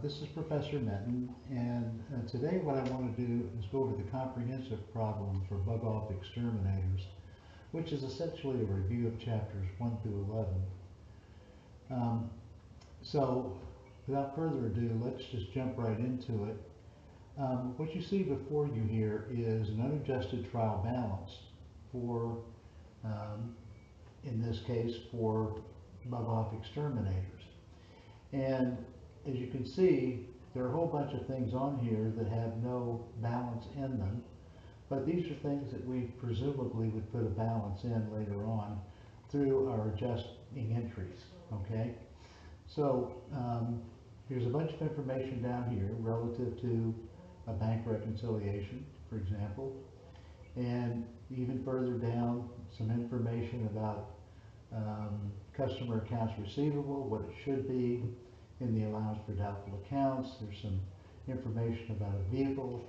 This is Professor Metten, and today what I want to do is go over the comprehensive problem for bug-off exterminators, which is essentially a review of chapters 1 through 11. So, without further ado, let's just jump right into it. What you see before you here is an unadjusted trial balance for, in this case, for bug-off exterminators. And as you can see, there are a whole bunch of things on here that have no balance in them, but these are things that we presumably would put a balance in later on through our adjusting entries, okay? So here's a bunch of information down here relative to a bank reconciliation, for example, and even further down, some information about customer accounts receivable, what it should be in the allowance for doubtful accounts. There's some information about a vehicle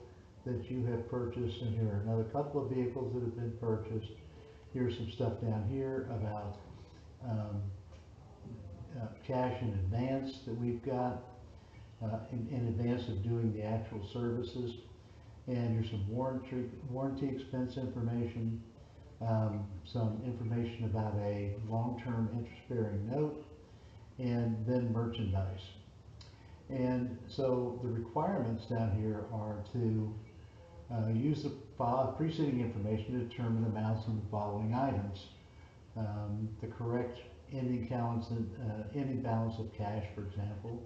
that you have purchased, and here are another couple of vehicles that have been purchased. Here's some stuff down here about cash in advance that we've got in advance of doing the actual services. And here's some warranty expense information, some information about a long-term interest-bearing note, and then merchandise. And so the requirements down here are to use the preceding information to determine amounts in the following items. The correct ending balance of cash, for example,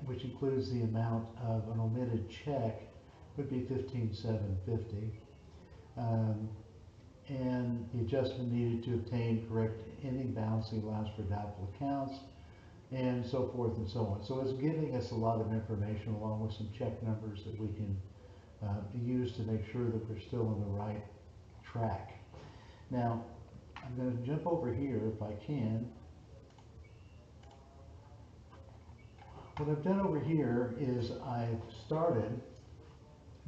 which includes the amount of an omitted check, would be $15,750. And the adjustment needed to obtain correct ending balance, the allowance for doubtful accounts, and so forth and so on. So it's giving us a lot of information along with some check numbers that we can use to make sure that we're still on the right track. Now, I'm going to jump over here if I can. What I've done over here is I've started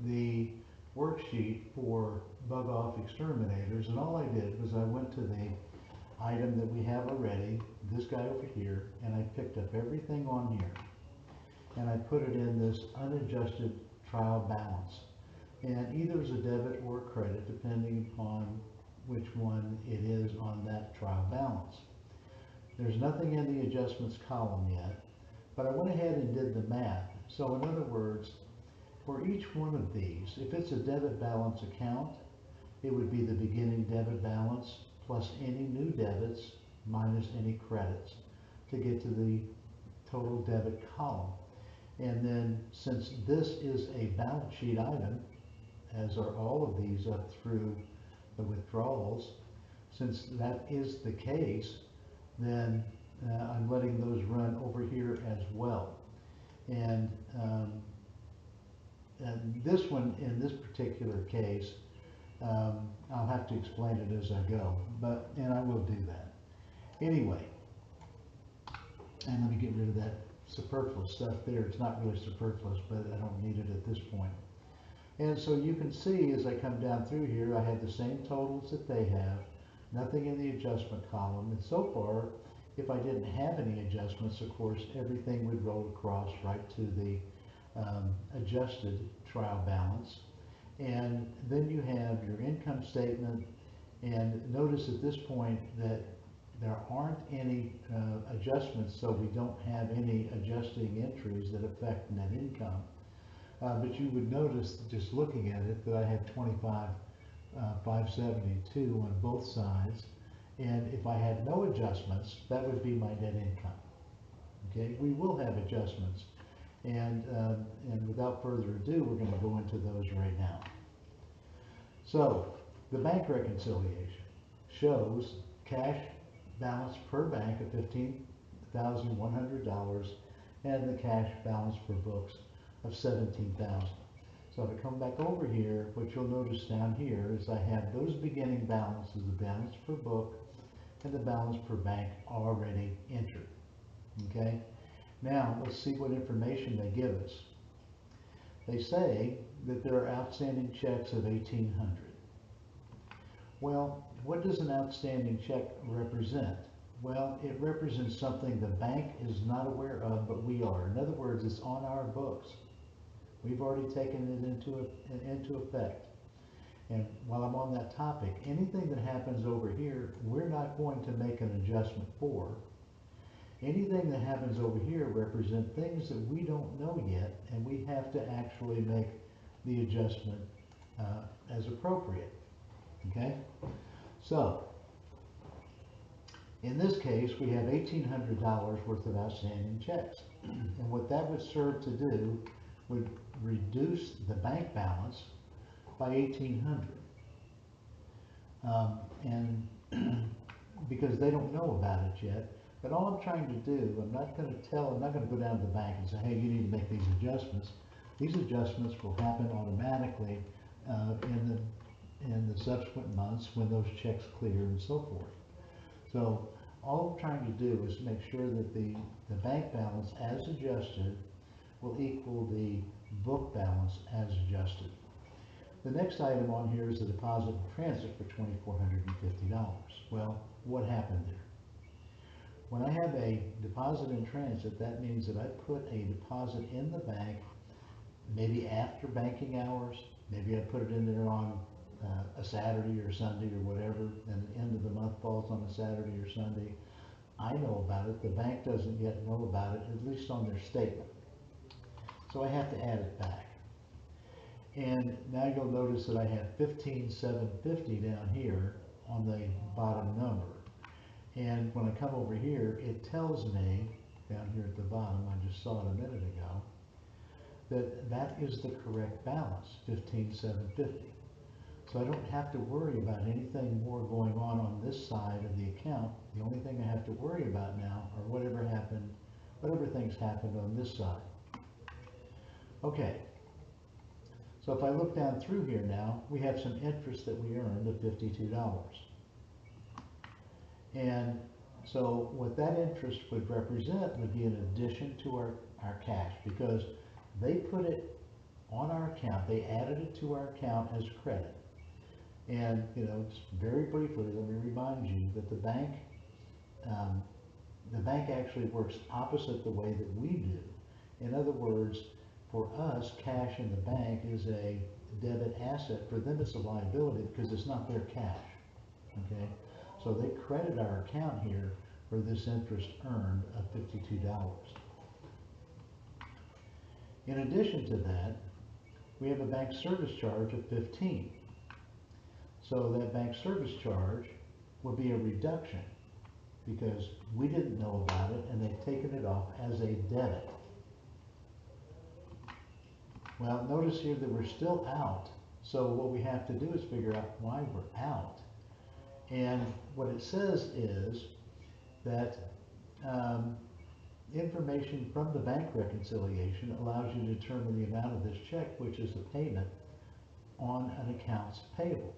the worksheet for bug-off exterminators, and all I did was I went to the item that we have already, this guy over here, and I picked up everything on here and I put it in this unadjusted trial balance, and either as a debit or a credit depending upon which one it is on that trial balance. There's nothing in the adjustments column yet, but I went ahead and did the math. So in other words, for each one of these, if it's a debit balance account, it would be the beginning debit balance plus any new debits minus any credits to get to the total debit column. And then since this is a balance sheet item, as are all of these up through the withdrawals, since that is the case, then I'm letting those run over here as well. And this one, in this particular case, I'll have to explain it as I go, and I will do that. Anyway, and let me get rid of that superfluous stuff there. It's not really superfluous, but I don't need it at this point. And so you can see as I come down through here, I have the same totals that they have, nothing in the adjustment column. And so far, if I didn't have any adjustments, of course, everything would roll across right to the adjusted trial balance. And then you have your income statement, and notice at this point that there aren't any adjustments, so we don't have any adjusting entries that affect net income. But you would notice, just looking at it, that I have 25,572 on both sides, and if I had no adjustments, that would be my net income. Okay, we will have adjustments, and without further ado, we're going to go into those right now. So the bank reconciliation shows cash balance per bank of $15,100 and the cash balance for books of $17,000. So if I come back over here, what you'll notice down here is I have those beginning balances, the balance per book and the balance per bank already entered. Okay, now let's see what information they give us. They say that there are outstanding checks of $1,800. Well, what does an outstanding check represent? Well, it represents something the bank is not aware of, but we are. In other words, it's on our books. We've already taken it into effect. And while I'm on that topic, anything that happens over here, we're not going to make an adjustment for. Anything that happens over here represent things that we don't know yet, and we have to actually make the adjustment as appropriate. Okay? So, in this case, we have $1,800 worth of outstanding checks. And what that would serve to do would reduce the bank balance by $1,800. And because they don't know about it yet, but all I'm trying to do, I'm not going to go down to the bank and say, hey, you need to make these adjustments. These adjustments will happen automatically in the subsequent months when those checks clear and so forth. So all I'm trying to do is make sure that the bank balance as adjusted will equal the book balance as adjusted. The next item on here is the deposit in transit for $2,450. Well, what happened there? When I have a deposit in transit, that means that I put a deposit in the bank maybe after banking hours. Maybe I put it in there on a Saturday or Sunday or whatever, and the end of the month falls on a Saturday or Sunday. I know about it. The bank doesn't yet know about it, at least on their statement. So I have to add it back. And now you'll notice that I have $15,750 down here on the bottom number. And when I come over here, it tells me down here at the bottom, I just saw it a minute ago, that that is the correct balance, $15,750. So I don't have to worry about anything more going on this side of the account. The only thing I have to worry about now are whatever things happened on this side. Okay. So if I look down through here now, we have some interest that we earned of $52. And so what that interest would represent would be an addition to our cash, because they put it on our account, they added it to our account as credit. And, just very briefly, let me remind you that the bank actually works opposite the way that we do. In other words, for us, cash in the bank is a debit asset. For them, it's a liability because it's not their cash. Okay? So they credit our account here for this interest earned of $52. In addition to that, we have a bank service charge of $15. So that bank service charge will be a reduction because we didn't know about it and they've taken it off as a debit. Well, notice here that we're still out. So what we have to do is figure out why we're out. And what it says is that information from the bank reconciliation allows you to determine the amount of this check, which is a payment on an accounts payable.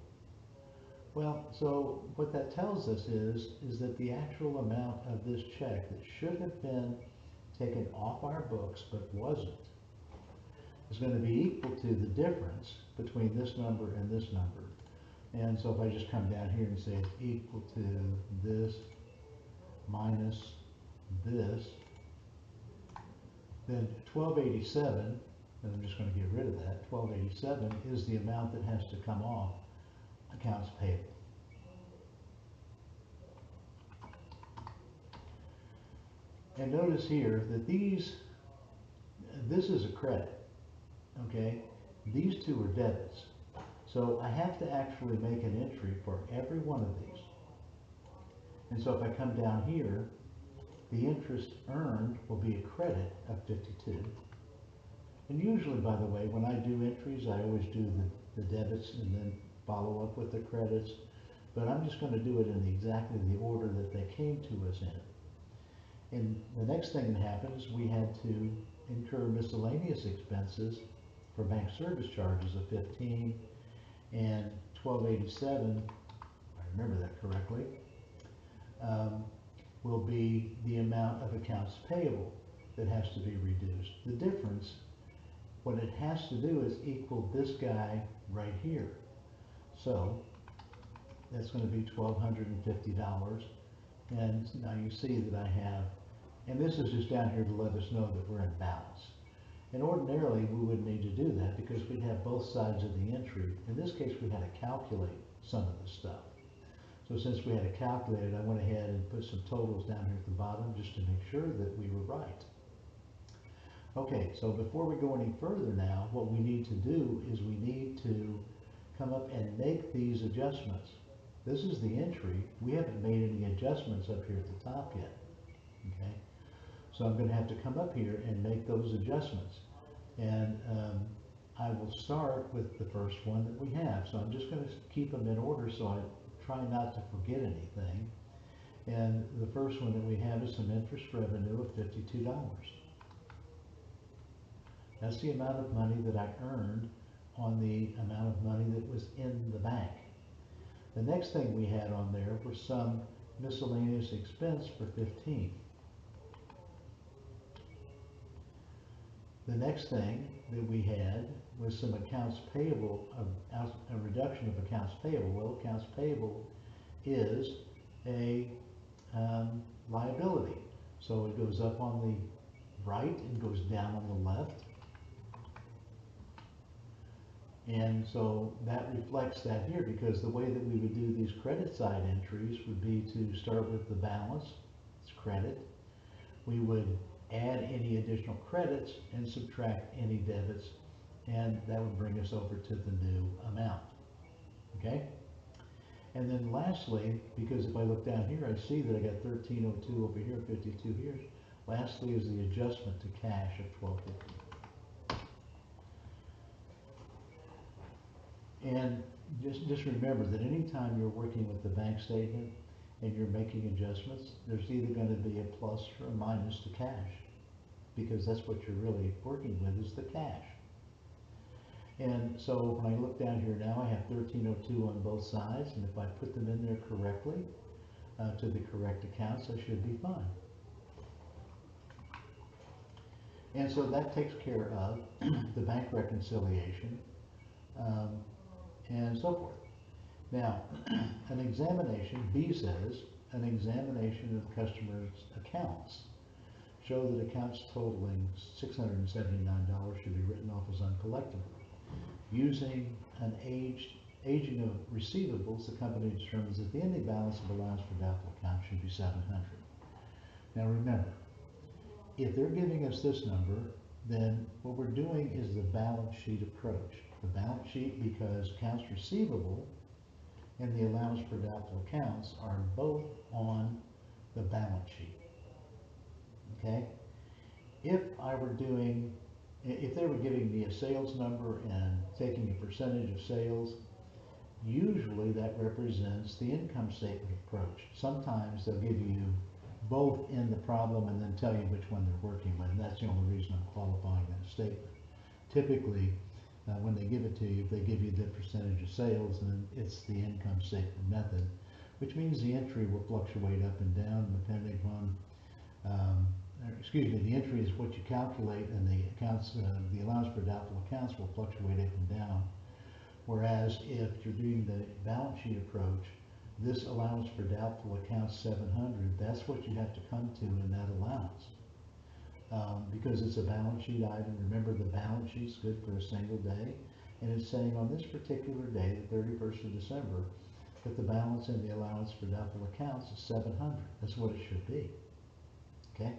Well, so what that tells us is that the actual amount of this check that should have been taken off our books but wasn't is going to be equal to the difference between this number and this number. And so if I just come down here and say it's equal to this minus this, then 1287, and I'm just going to get rid of that, 1287 is the amount that has to come off accounts payable. And notice here that this is a credit, okay? These two are debits. So I have to actually make an entry for every one of these. And so if I come down here, the interest earned will be a credit of 52. And usually, by the way, when I do entries, I always do the debits and then follow up with the credits. But I'm just going to do it in exactly the order that they came to us in. And the next thing that happens, we had to incur miscellaneous expenses for bank service charges of 15 and 1287, if I remember that correctly, will be the amount of accounts payable that has to be reduced. The difference, what it has to do is equal this guy right here. So that's going to be $1,250 And now you see that I have, and this is just down here to let us know that we're in balance. And ordinarily, we wouldn't need to do that because we'd have both sides of the entry. In this case, we had to calculate some of the stuff. So since we had to calculate it, I went ahead and put some totals down here at the bottom just to make sure that we were right. Okay, so before we go any further now, what we need to do is we need to come up and make these adjustments. This is the entry. We haven't made any adjustments up here at the top yet. Okay, so I'm going to have to come up here and make those adjustments. And I will start with the first one that we have. So I'm just going to keep them in order so I try not to forget anything. And the first one that we have is some interest revenue of $52. That's the amount of money that I earned on the amount of money that was in the bank. The next thing we had on there was some miscellaneous expense for 15. The next thing that we had was some accounts payable, a reduction of accounts payable. Well, accounts payable is a liability. So it goes up on the right and goes down on the left. And so that reflects that here, because the way that we would do these credit side entries would be to start with the balance, it's credit. We would add any additional credits and subtract any debits, and that would bring us over to the new amount. Okay? And then lastly, because if I look down here, I see that I got 1302 over here, 52 here. Lastly is the adjustment to cash of 1250. And just remember that anytime you're working with the bank statement and you're making adjustments, there's either going to be a plus or a minus to cash, because that's what you're really working with, is the cash. And so when I look down here now, I have 1302 on both sides, and if I put them in there correctly, to the correct accounts, I should be fine. And so that takes care of the bank reconciliation. And so forth. Now, an examination, B says, an examination of customers' accounts show that accounts totaling $679 should be written off as uncollectible. Using an aging of receivables, the company determines that the ending balance of allowance for doubtful accounts should be $700. Now remember, if they're giving us this number, then what we're doing is the balance sheet approach. The balance sheet, because accounts receivable and the allowance for doubtful accounts are both on the balance sheet. Okay? If they were giving me a sales number and taking a percentage of sales, usually that represents the income statement approach. Sometimes they'll give you both in the problem and then tell you which one they're working with, and that's the only reason I'm qualifying that statement. Typically, when they give it to you, if they give you the percentage of sales, then it's the income statement method, which means the entry will fluctuate up and down depending on, the entry is what you calculate, and the accounts, the allowance for doubtful accounts will fluctuate up and down. Whereas if you're doing the balance sheet approach, this allowance for doubtful accounts 700, that's what you have to come to in that allowance. Because it's a balance sheet item. Remember, the balance sheet's good for a single day, and it's saying on this particular day, the 31st of December, that the balance in the allowance for doubtful accounts is 700. That's what it should be. Okay?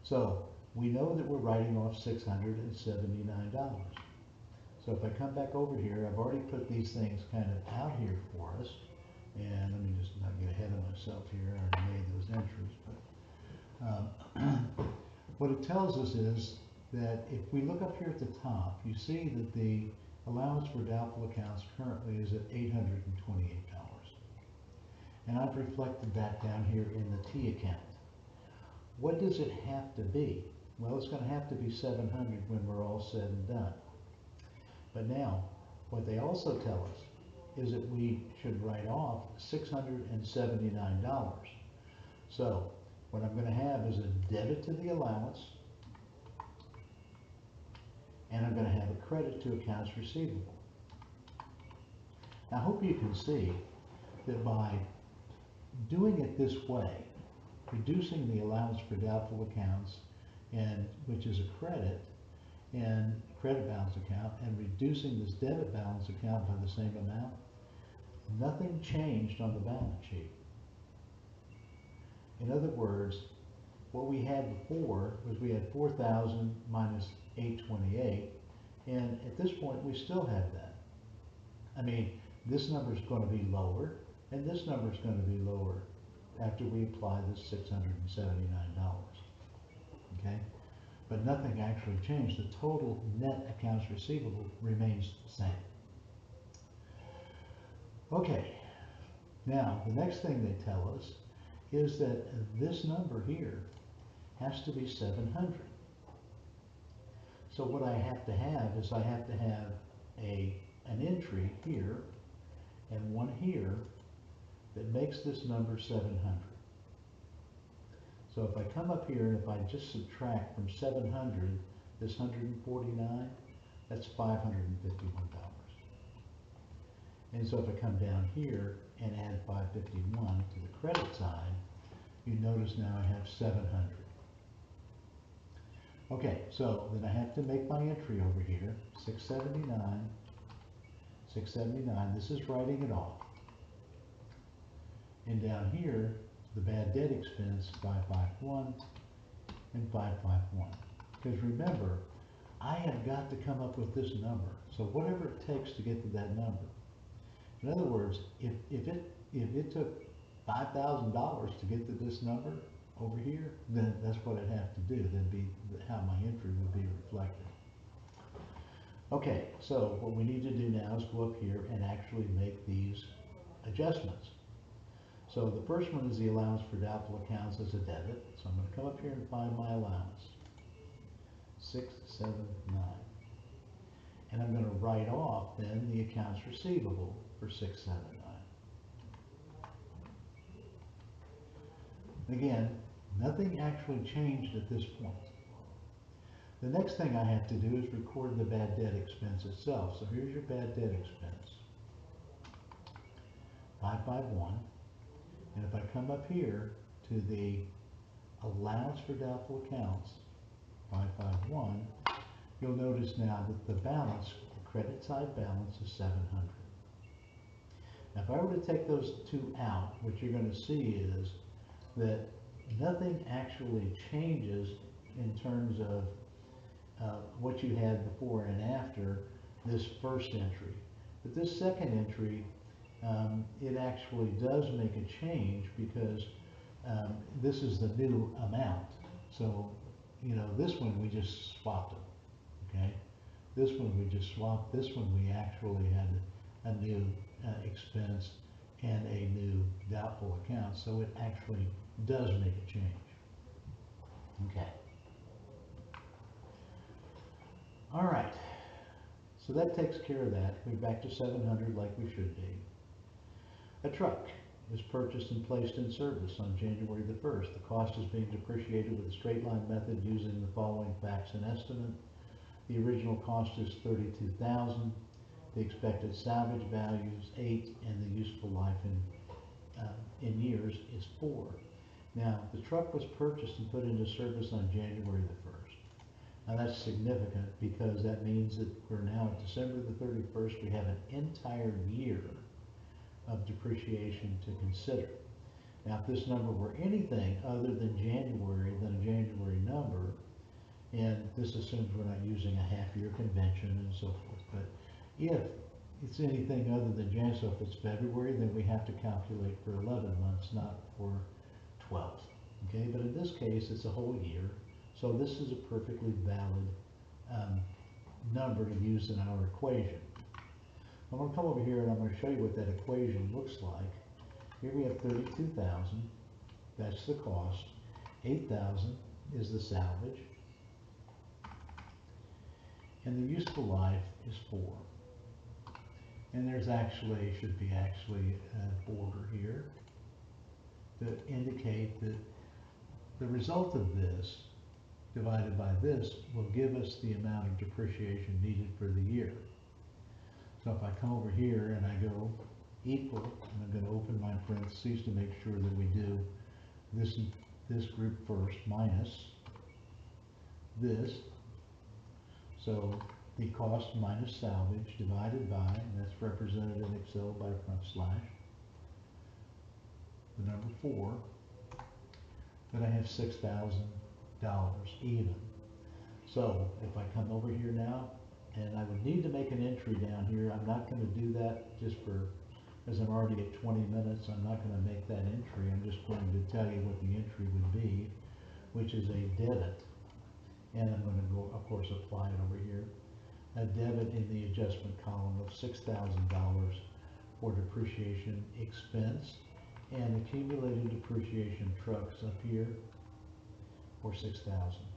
So we know that we're writing off $679. So if I come back over here, I've already put these things kind of out here for us, and let me just not get ahead of myself here. I already made those entries, but what it tells us is that if we look up here at the top, you see that the allowance for doubtful accounts currently is at $828. And I've reflected that down here in the T account. What does it have to be? Well, it's going to have to be 700 when we're all said and done. But now, what they also tell us is that we should write off $679. So what I'm going to have is a debit to the allowance, and I'm going to have a credit to accounts receivable. Now, I hope you can see that by doing it this way, reducing the allowance for doubtful accounts, and which is a credit, and credit balance account, and reducing this debit balance account by the same amount, nothing changed on the balance sheet. In other words, what we had before was we had 4,000 minus 828, and at this point we still have that. I mean, this number is going to be lower, and this number is going to be lower after we apply this $679, okay? But nothing actually changed. The total net accounts receivable remains the same. Okay, now the next thing they tell us is that this number here has to be 700. So what I have to have is I have to have an entry here and one here that makes this number 700. So if I come up here and if I just subtract from 700 this 149, that's $551. And so if I come down here and add 551 to the credit side, you notice now I have 700. Okay, so then I have to make my entry over here, 679, 679, this is writing it off. And down here, the bad debt expense, 551 and 551. Because remember, I have got to come up with this number. So whatever it takes to get to that number. In other words, if it took $5,000 to get to this number over here, then that's what I'd have to do. That'd be how my entry would be reflected. Okay, so what we need to do now is go up here and actually make these adjustments. So the first one is the allowance for doubtful accounts as a debit. So I'm going to come up here and find my allowance, 679. And I'm going to write off then the accounts receivable for 679. Again, nothing actually changed at this point. The next thing I have to do is record the bad debt expense itself. So here's your bad debt expense, 551. And if I come up here to the allowance for doubtful accounts, 551, you'll notice now that the balance, the credit side balance, is 700. Now if I were to take those two out, what you're going to see is that nothing actually changes in terms of what you had before and after this first entry. But this second entry, it actually does make a change because this is the new amount. So, you know, this one we just swapped them, okay? This one we just swapped. This one we actually had a new expense and a new doubtful account. So it actually does make a change. Okay. All right. So that takes care of that. We're back to 700 like we should be. A truck is purchased and placed in service on January the 1st. The cost is being depreciated with a straight line method using the following facts and estimate. The original cost is $32,000. The expected salvage value is 8, and the useful life in years is 4. Now, the truck was purchased and put into service on January the 1st. Now that's significant because that means that we're now at December the 31st. We have an entire year of depreciation to consider. Now, if this number were anything other than January, than a January number, and this assumes we're not using a half-year convention and so forth, but if it's anything other than January, so if it's February, then we have to calculate for 11 months, not for 12. Okay, but in this case, it's a whole year, so this is a perfectly valid number to use in our equation. I'm going to come over here and I'm going to show you what that equation looks like. Here we have 32,000, that's the cost. 8,000 is the salvage. And the useful life is 4. And there's actually, should be actually a border here that indicate that the result of this divided by this will give us the amount of depreciation needed for the year. So if I come over here and I go equal, and I'm gonna open my parentheses to make sure that we do this group first, minus this. So the cost minus salvage divided by, and that's represented in Excel by front slash, the number 4, then I have $6,000 even. So if I come over here now, and I would need to make an entry down here, I'm not going to do that just for, as I'm already at 20 minutes, I'm not going to make that entry. I'm just going to tell you what the entry would be, which is a debit. And I'm going to go, of course, apply it over here. A debit in the adjustment column of $6,000 for depreciation expense, and accumulated depreciation trucks up here for $6,000.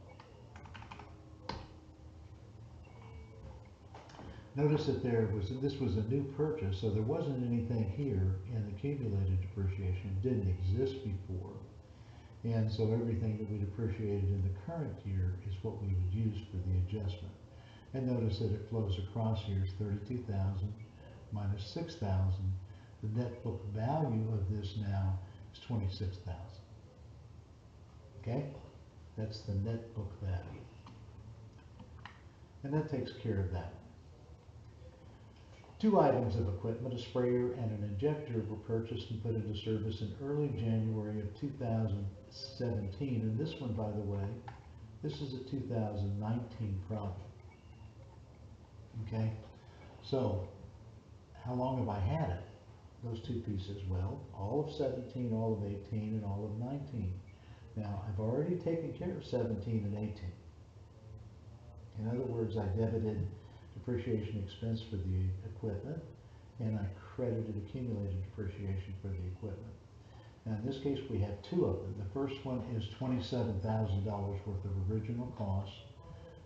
Notice that this was a new purchase, so there wasn't anything here in accumulated depreciation. It didn't exist before. And so everything that we depreciated in the current year is what we would use for the adjustment. And notice that it flows across here is 32,000 minus 6,000. The net book value of this now is 26,000. Okay? That's the net book value. And that takes care of that. 2 items of equipment, a sprayer and an injector, were purchased and put into service in early January of 2017. And this one, by the way, this is a 2019 project. Okay? So, how long have I had it? Those 2 pieces? Well, all of 17, all of 18, and all of 19. Now, I've already taken care of 17 and 18. In other words, I debited depreciation expense for the equipment, and I credited accumulated depreciation for the equipment. Now, in this case, we have 2 of them. The first one is $27,000 worth of original cost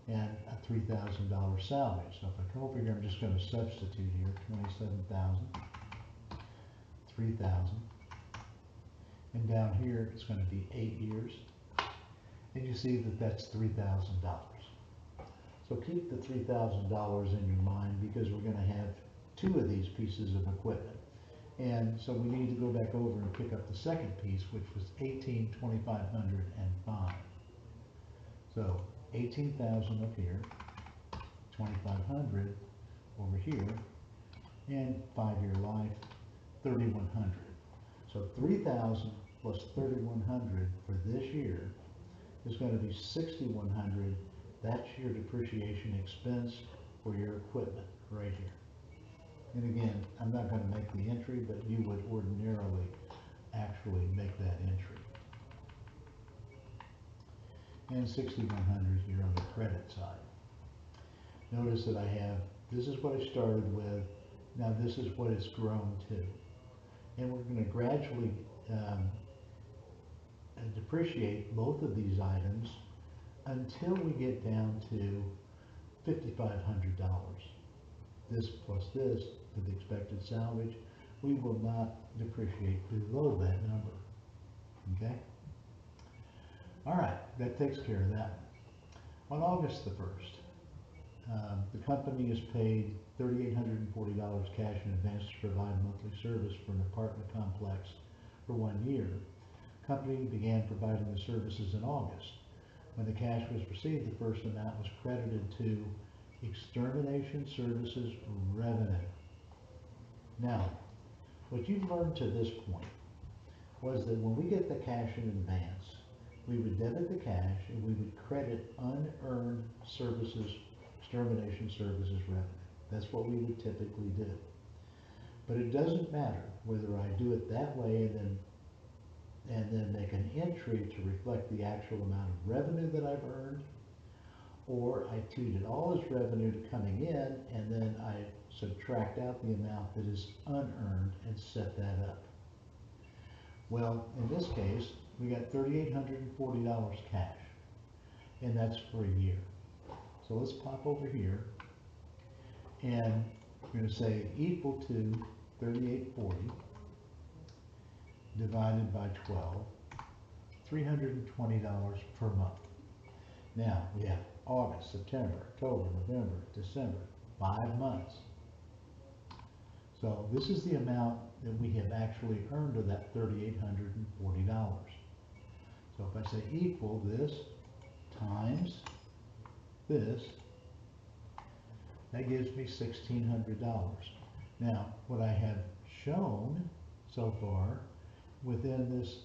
and a $3,000 salvage. So if I come over here, I'm just going to substitute here, 27,000, 3,000, and down here it's going to be 8 years, and you see that that's $3,000. So keep the $3,000 in your mind, because we're going to have 2 of these pieces of equipment. And so we need to go back over and pick up the second piece, which was 18, 2,500, and 5. So 18,000 up here, 2,500 over here, and 5-year life, 3,100. So 3,000 plus 3,100 for this year is going to be 6,100. That's your depreciation expense for your equipment right here. And again, I'm not going to make the entry, but you would ordinarily actually make that entry. And 6,100 here on the credit side. Notice that I have, this is what I started with, now this is what it's grown to. And we're going to gradually depreciate both of these items until we get down to $5,500. This plus this for the expected salvage, we will not depreciate below that number. Okay? All right, that takes care of that. On August the 1st, the company is paid $3,840 cash in advance to provide monthly service for an apartment complex for 1 year. The company began providing the services in August. When the cash was received, the first amount was credited to extermination services revenue. Now, what you've learned to this point was that when we get the cash in advance, we would debit the cash and we would credit unearned services, extermination services revenue. That's what we would typically do. But it doesn't matter whether I do it that way and then make an entry to reflect the actual amount of revenue that I've earned, or I treat it all as revenue coming in, and then I subtract out the amount that is unearned and set that up. Well, in this case, we got $3,840 cash, and that's for a year. So let's pop over here, and we're going to say equal to 3,840 divided by 12, $320 per month. Now, we have August, September, October, November, December, 5 months. So this is the amount that we have actually earned of that $3,840. So if I say equal this times this, that gives me $1,600. Now, what I have shown so far within this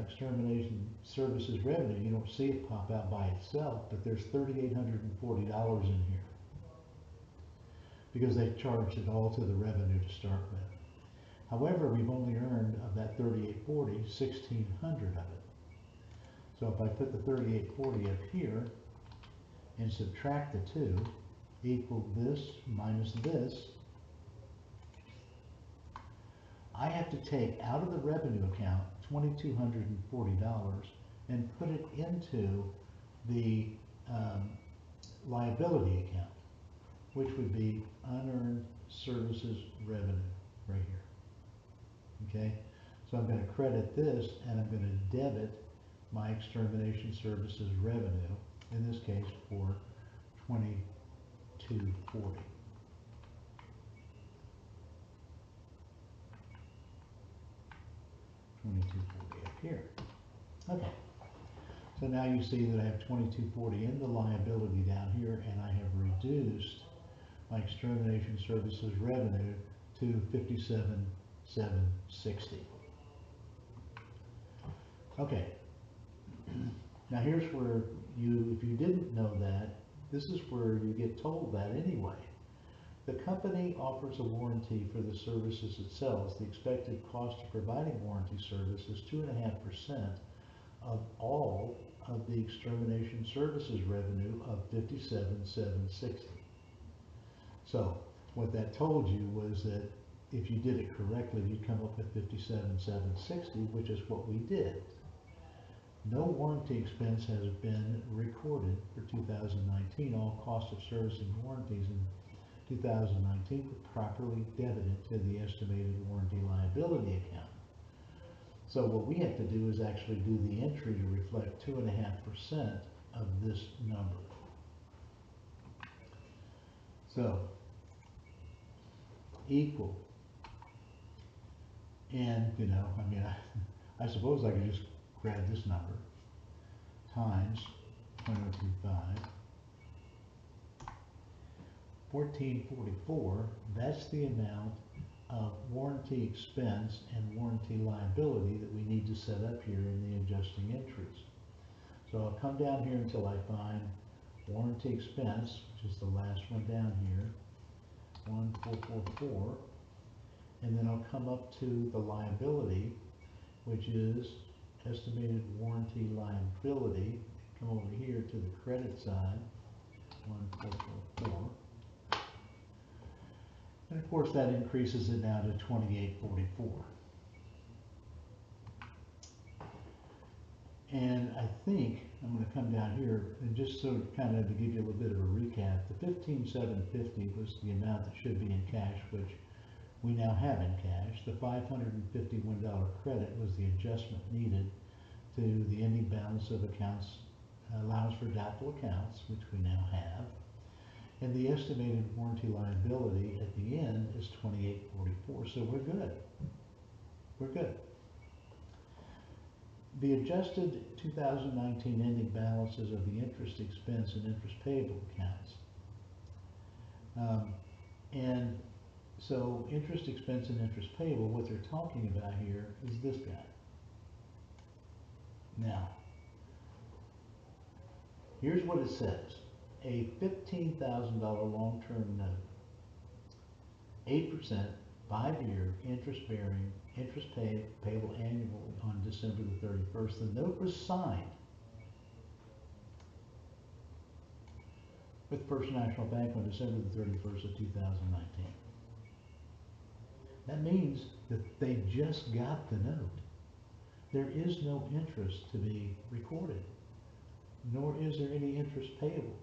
extermination services revenue, you don't see it pop out by itself, but there's $3,840 in here because they charged it all to the revenue to start with. However, we've only earned of that $3,840, $1,600 of it. So if I put the $3,840 up here and subtract the two, equal this minus this, I have to take out of the revenue account $2,240 and put it into the liability account, which would be unearned services revenue right here. Okay, so I'm going to credit this and I'm going to debit my extermination services revenue, in this case for $2,240. $2,240 up here. Okay, so now you see that I have $2,240 in the liability down here, and I have reduced my extermination services revenue to $57,760. Okay, now here's where you, if you didn't know that, this is where you get told that anyway. The company offers a warranty for the services it sells. The expected cost of providing warranty service is 2.5% of all of the extermination services revenue of $57,760. So what that told you was that if you did it correctly, you'd come up with $57,760, which is what we did. No warranty expense has been recorded for 2019. All costs of servicing warranties in 2019 were properly debited to the estimated warranty liability account. So what we have to do is actually do the entry to reflect 2.5% of this number. So equal, and you know, I mean, I suppose I could just grab this number times 0.025. 1444, that's the amount of warranty expense and warranty liability that we need to set up here in the adjusting entries. So I'll come down here until I find warranty expense, which is the last one down here, 1444, and then I'll come up to the liability, which is estimated warranty liability. Come over here to the credit side, 1444. And of course that increases it now to 2844. And I think I'm going to come down here and just so kind of to give you a little bit of a recap, the $15,750 was the amount that should be in cash, which we now have in cash. The $551 credit was the adjustment needed to the ending balance of accounts, allowance for doubtful accounts, which we now have. And the estimated warranty liability at the end is $2844, so we're good. We're good. The adjusted 2019 ending balances of the interest expense and interest payable accounts. And so interest expense and interest payable, what they're talking about here is this guy. Now, here's what it says. A $15,000 long-term note, 8%, 5-year, interest-bearing, interest payable annually on December the 31st. The note was signed with First National Bank on December the 31st of 2019. That means that they just got the note. There is no interest to be recorded, nor is there any interest payable.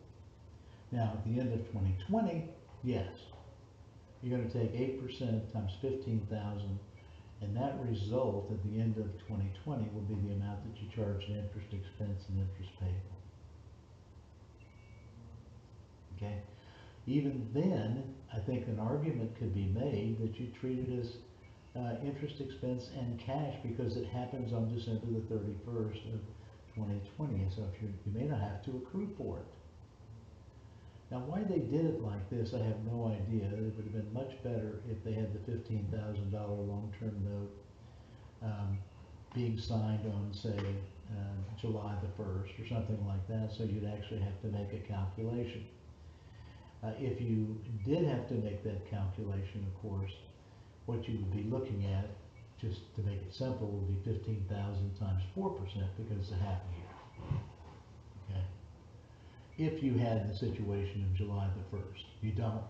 Now, at the end of 2020, yes, you're going to take 8% times 15,000, and that result at the end of 2020 will be the amount that you charge in interest expense and interest payable. Okay? Even then, I think an argument could be made that you treat it as interest expense and cash because it happens on December the 31st of 2020. So if you may not have to accrue for it. Now, why they did it like this, I have no idea. It would have been much better if they had the $15,000 long-term note being signed on, say, July the 1st or something like that, so you'd actually have to make a calculation. If you did have to make that calculation, of course, what you would be looking at, just to make it simple, would be 15,000 times 4% because it's a half a year. Okay. If you had the situation of July the 1st, you don't.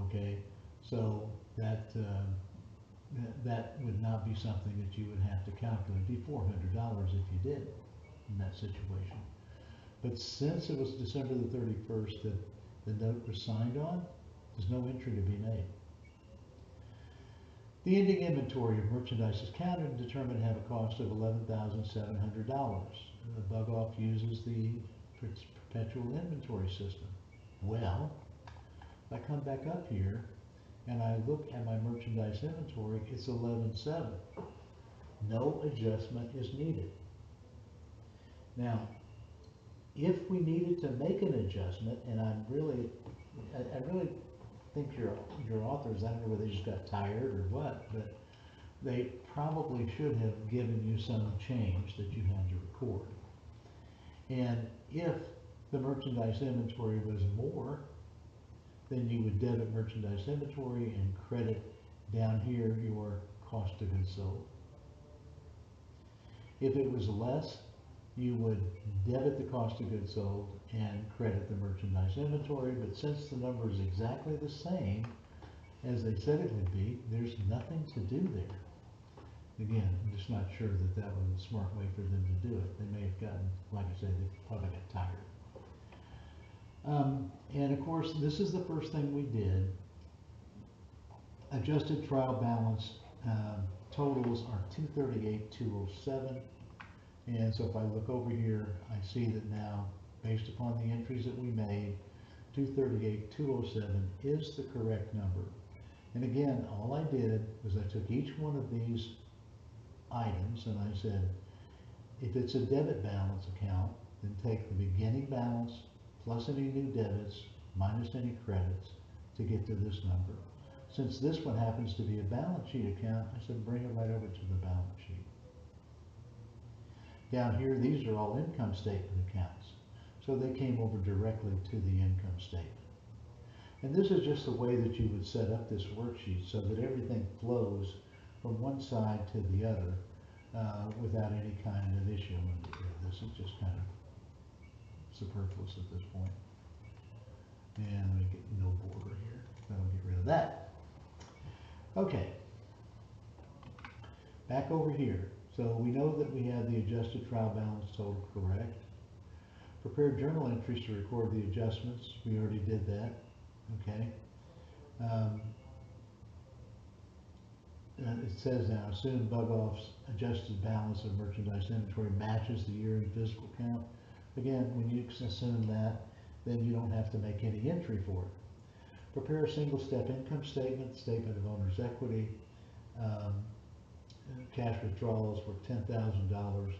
Okay. So that would not be something that you would have to calculate. It'd be $400 if you did in that situation. But since it was December the 31st that the note was signed on, there's no entry to be made. The ending inventory of merchandise is counted and determined to have a cost of $11,700. Bug Off uses the perpetual inventory system. Well, if I come back up here and I look at my merchandise inventory, it's 11.7. No adjustment is needed. Now, if we needed to make an adjustment, and I really think your authors, I don't know whether they just got tired or what, but they probably should have given you some change that you had to record. And if the merchandise inventory was more, then you would debit merchandise inventory and credit down here your cost of goods sold. If it was less, you would debit the cost of goods sold and credit the merchandise inventory, but since the number is exactly the same as they said it would be, there's nothing to do there. Again, I'm just not sure that that was a smart way for them to do it. They may have gotten, like I said, they probably got tired. And of course, this is the first thing we did. Adjusted trial balance totals are 238,207. And so if I look over here, I see that now, based upon the entries that we made, 238,207 is the correct number. And again, all I did was I took each one of these items and I said, if it's a debit balance account, then take the beginning balance plus any new debits minus any credits to get to this number. Since this one happens to be a balance sheet account, I said bring it right over to the balance sheet. Down here, these are all income statement accounts. So they came over directly to the income statement. And this is just the way that you would set up this worksheet so that everything flows from one side to the other without any kind of issue. And this is just kind of superfluous at this point. And let me get no border here. That'll get rid of that. Okay. Back over here. So we know that we have the adjusted trial balance total correct. Prepare journal entries to record the adjustments. We already did that. Okay. It says now, assume Bug Off's adjusted balance of merchandise inventory matches the year-end physical count. Again, when you assume that, then you don't have to make any entry for it. Prepare a single-step income statement, statement of owner's equity, cash withdrawals for $10,000,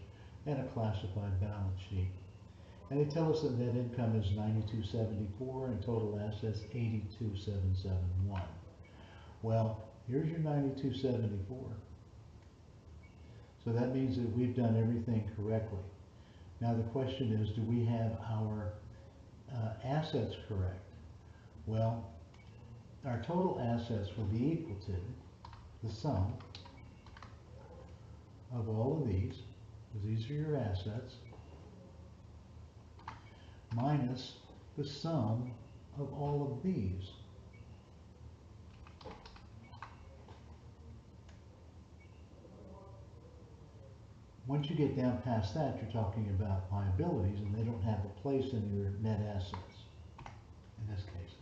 and a classified balance sheet. And they tell us that net income is $92,774 and total assets $82,771. Well, here's your $92,774. So that means that we've done everything correctly. Now the question is, do we have our assets correct? Well, our total assets will be equal to the sum of all of these, because these are your assets, minus the sum of all of these. Once you get down past that, you're talking about liabilities, and they don't have a place in your net assets. In this case,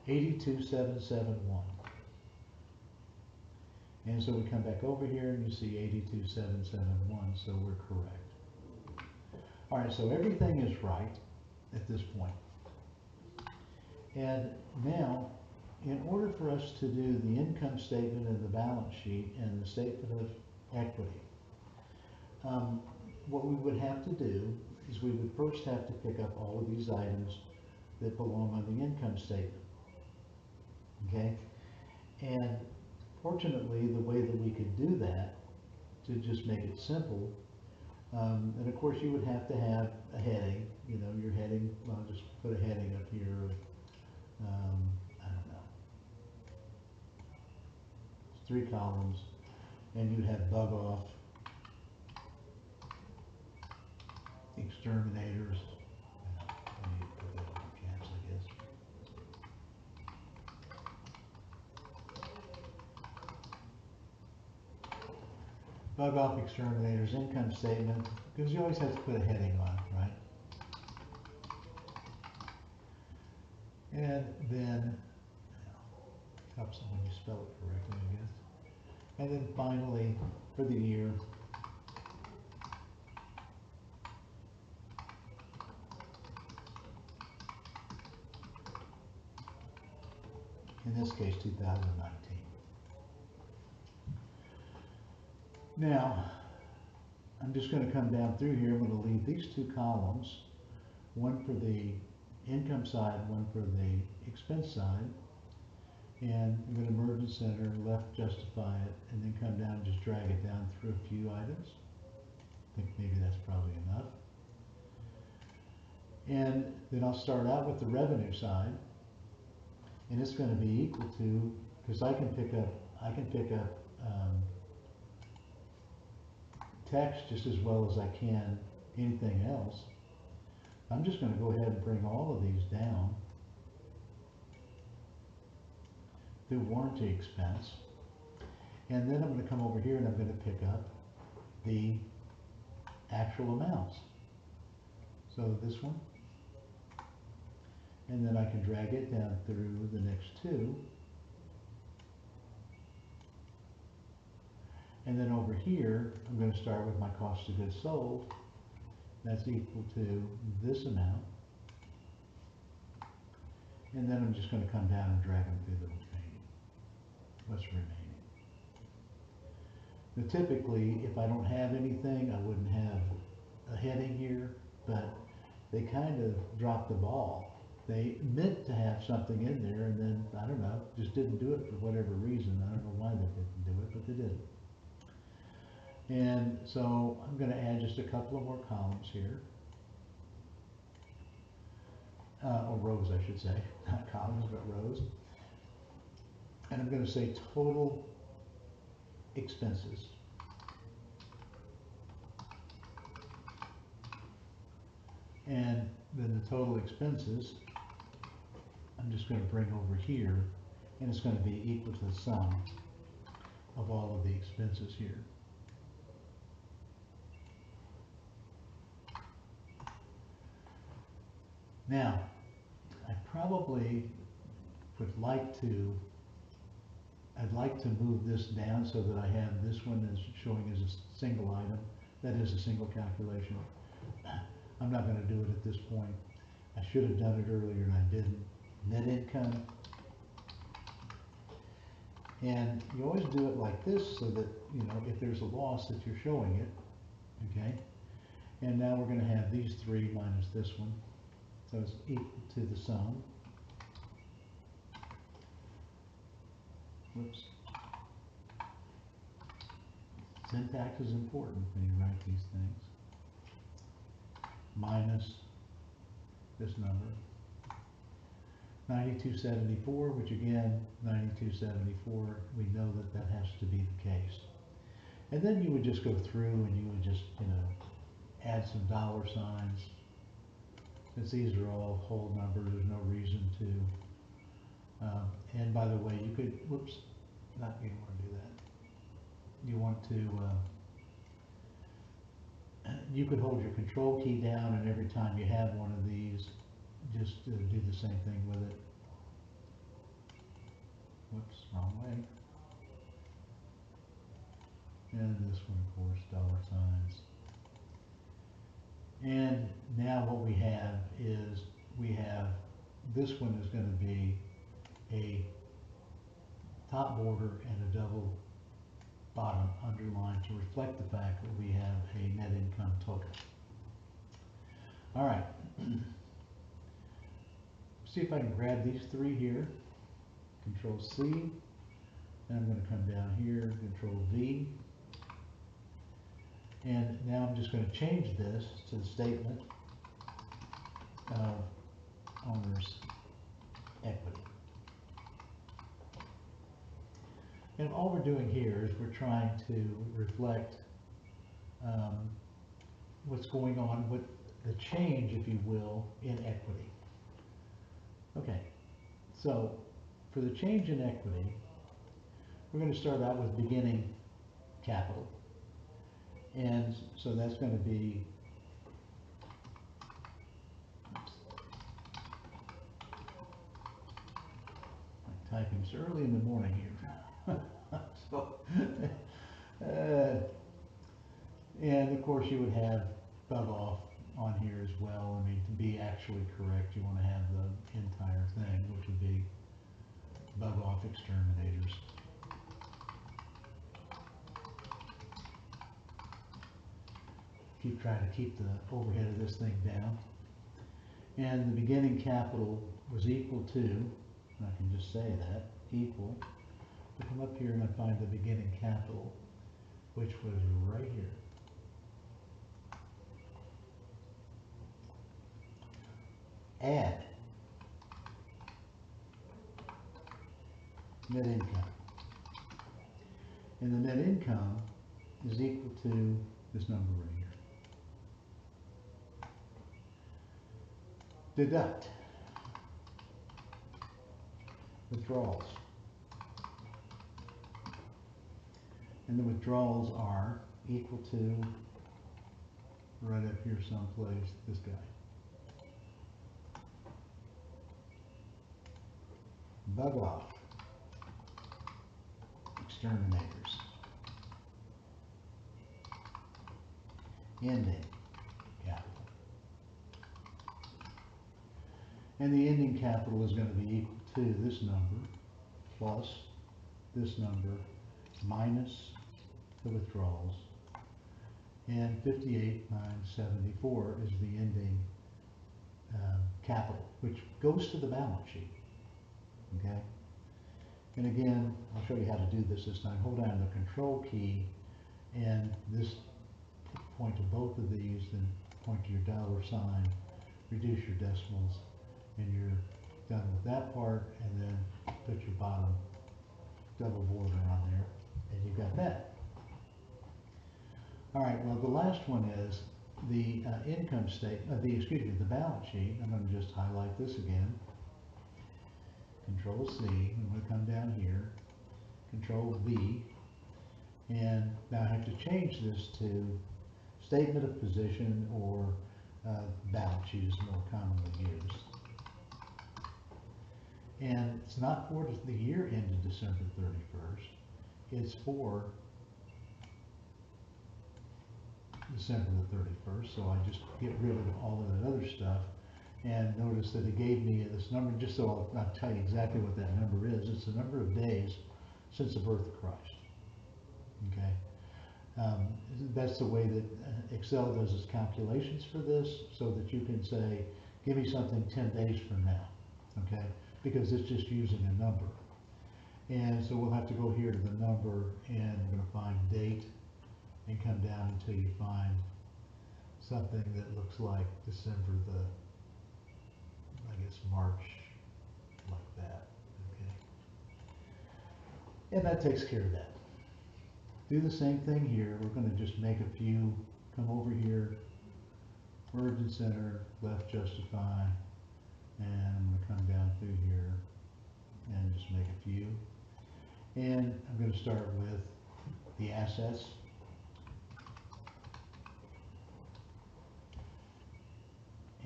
82,771. And so we come back over here and you see 82,771, so we're correct. All right, so everything is right at this point. And now, in order for us to do the income statement and the balance sheet and the statement of equity, what we would have to do is we would first have to pick up all of these items that belong on the income statement. Okay? And fortunately, the way that we could do that, to just make it simple, and of course you would have to have a heading, you know, your heading, I'll just put a heading up here of, I don't know, 3 columns, and you'd have bug off, exterminators, I need to put that all in caps, I guess. Bug off exterminators, income statement, because you always have to put a heading on, right? And then, helps when you spell it correctly, I guess. And then finally, for the year, in this case, 2019. Now, I'm just going to come down through here. I'm going to leave these 2 columns, one for the income side, one for the expense side. And I'm going to merge and center, left justify it, and then come down and just drag it down through a few items. I think maybe that's probably enough. And then I'll start out with the revenue side, and it's going to be equal to, because I can pick up text just as well as I can anything else. I'm just going to go ahead and bring all of these down through warranty expense, and then I'm going to come over here and I'm going to pick up the actual amounts. So this one, and then I can drag it down through the next 2. And then over here, I'm going to start with my cost of goods sold. That's equal to this amount. And then I'm just going to come down and drag them through the remaining. What's remaining? Now typically, if I don't have anything, I wouldn't have a heading here, but they kind of dropped the ball. They meant to have something in there, and then, I don't know, just didn't do it for whatever reason. I don't know why they didn't do it, but they didn't. And so I'm going to add just a couple of more columns here, or rows I should say, not columns but rows. And I'm going to say total expenses. And then the total expenses, I'm just going to bring over here, and it's going to be equal to the sum of all of the expenses here. Now, I probably would like to, I'd like to move this down so that I have this one as showing as a single item. That is a single calculation. I'm not going to do it at this point. I should have done it earlier and I didn't. Net income. And you always do it like this so that, you know, if there's a loss that you're showing it, okay? And now we're going to have these 3 minus this one. So it's equal to the sum. Whoops. Syntax is important when you write these things. Minus this number. 9274, which again, 9274, we know that that has to be the case. And then you would just go through and you would just, you know, add some dollar signs. Since these are all whole numbers, there's no reason to. And by the way, you could, whoops, you don't want to do that. You want to, you could hold your control key down, and every time you have one of these, just do the same thing with it. Whoops, wrong way. And this one, of course, dollar signs. And now what we have is we have this one is going to be a top border and a double bottom underline to reflect the fact that we have a net income total. All right. See if I can grab these three here. Control C. And I'm going to come down here, Control V. And now I'm just going to change this to the statement of owner's equity. And all we're doing here is we're trying to reflect what's going on with the change, if you will, in equity. Okay, so for the change in equity, we're going to start out with beginning capital. And so that's going to be, my typing's early in the morning here. So, and of course you would have bug off on here as well. I mean, to be actually correct, you want to have the entire thing, which would be bug off exterminators. Keep trying to keep the overhead of this thing down. And the beginning capital was equal to, I can just say that, equal. I come up here and I find the beginning capital, which was right here. Add net income. And the net income is equal to this number right here. Deduct withdrawals. And the withdrawals are equal to, right up here someplace, this guy. Bug off exterminators. Ending capital. And the ending capital is going to be equal to this number plus this number minus the withdrawals. And 58,974 is the ending capital, which goes to the balance sheet. Okay? And again, I'll show you how to do this time. Hold down the control key and this point to both of these, then point to your dollar sign, reduce your decimals, and you're done with that part, and then put your bottom double border on there, and you've got that. All right, well, the last one is the income statement, the balance sheet. I'm going to just highlight this again. Control C, I'm going to come down here, Control V, and now I have to change this to statement of position, or balance sheet is more commonly used. And it's not for the year ended December 31st, it's for December the 31st, so I just get rid of all of that other stuff. And notice that it gave me this number, just so I'll tell you exactly what that number is. It's the number of days since the birth of Christ. Okay? That's the way that Excel does its calculations for this, so that you can say, give me something 10 days from now. Okay? Because it's just using a number. And so we'll have to go here to the number, and we're going to find date, and come down until you find something that looks like December the, I guess, March, like that. Okay. And that takes care of that. Do the same thing here. We're going to just make a few, come over here, origin center, left justify, and I'm going to come down through here and just make a few. And I'm going to start with the assets.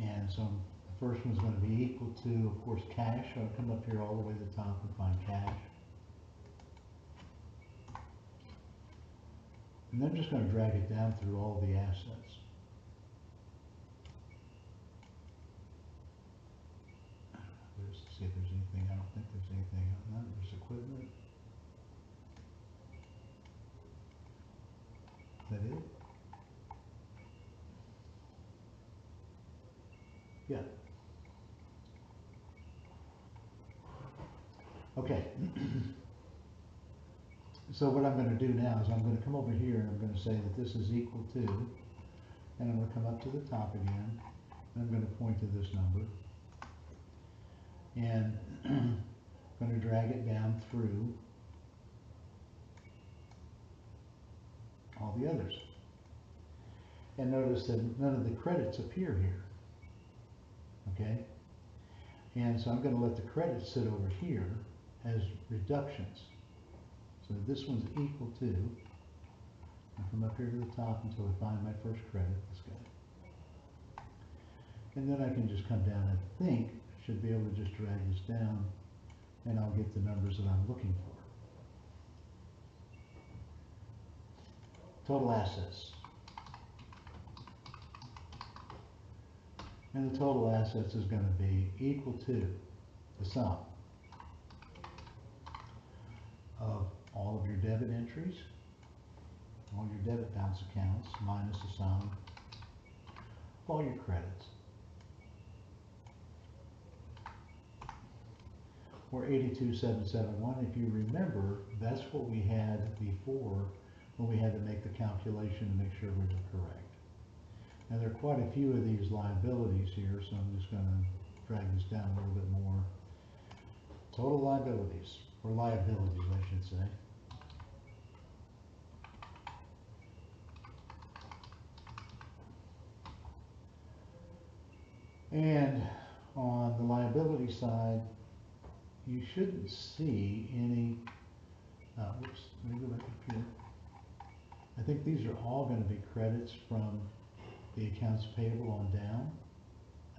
And so the first one's going to be equal to, of course, cash. So I'll come up here all the way to the top and find cash. And then I'm just going to drag it down through all the assets. Yeah. Okay. So what I'm going to do now is I'm going to come over here and I'm going to say that this is equal to, and I'm going to come up to the top again, and I'm going to point to this number, and I'm going to drag it down through all the others. And notice that none of the credits appear here, okay? And so I'm going to let the credits sit over here as reductions. So this one's equal to, I'll come up here to the top until I find my first credit, this guy. And then I can just come down, I think, should be able to just drag this down, and I'll get the numbers that I'm looking for. Total assets. And the total assets is going to be equal to the sum of all of your debit entries, all your debit balance accounts, minus the sum of all your credits. Or 82,771, if you remember, that's what we had before when we had to make the calculation to make sure we were correct. Now there are quite a few of these liabilities here, so I'm just going to drag this down a little bit more. Total liabilities, or liabilities I should say. And on the liability side, you shouldn't see any, whoops, let me go back up here. I think these are all going to be credits from the accounts payable on down.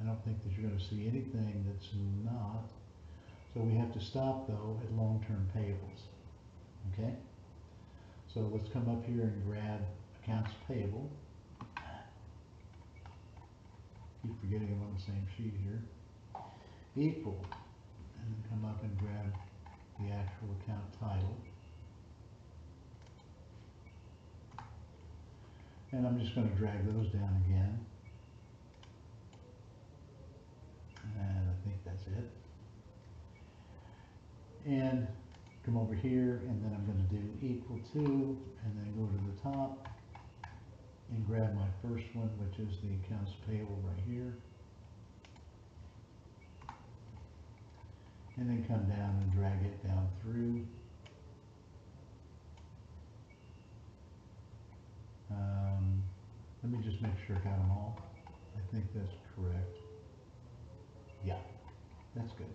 I don't think that you're going to see anything that's not. So we have to stop though at long-term payables. Okay? So let's come up here and grab accounts payable. Keep forgetting I'm on the same sheet here. Equal. And then come up and grab the actual account title. And I'm just going to drag those down again. And I think that's it. And come over here, and then I'm going to do equal to, and then go to the top and grab my first one, which is the accounts payable right here. And then come down and drag it down through. Let me just make sure I got them all. I think that's correct. Yeah, that's good.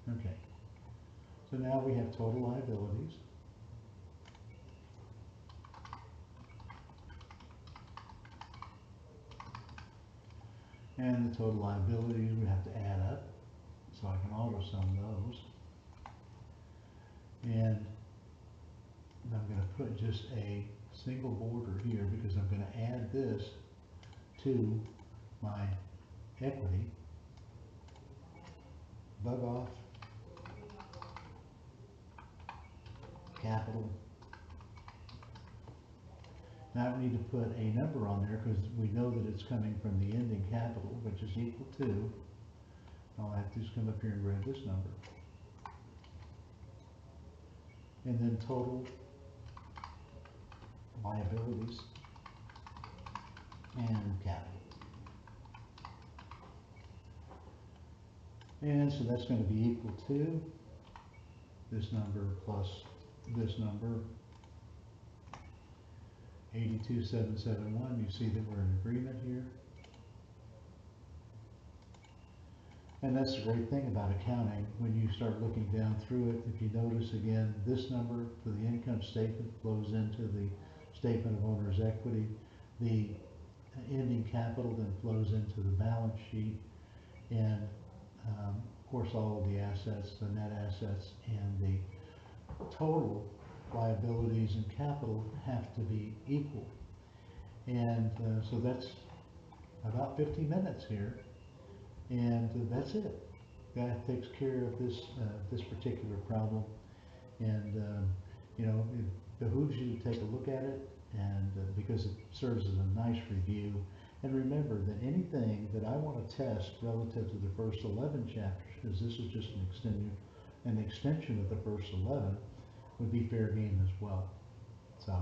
Okay. So now we have total liabilities. And the total liabilities we have to add up. So I can auto sum those. And I'm going to put just a single border here because I'm going to add this to my equity. Bug off. Capital. Now I don't need to put a number on there because we know that it's coming from the ending capital, which is equal to, I'll have to just come up here and grab this number. And then total liabilities and capital. And so that's going to be equal to this number plus this number, 82,771. You see that we're in agreement here. And that's the great thing about accounting. When you start looking down through it, if you notice again, this number for the income statement flows into the statement of owner's equity. The ending capital then flows into the balance sheet. And of course, all of the assets, the net assets, and the total liabilities and capital have to be equal. And so that's about 50 minutes here. And that's it. That takes care of this this particular problem, and you know, it behooves you to take a look at it, and because it serves as a nice review, And remember that anything that I want to test relative to the first 11 chapters, because this is just an extension of the first 11, would be fair game as well. So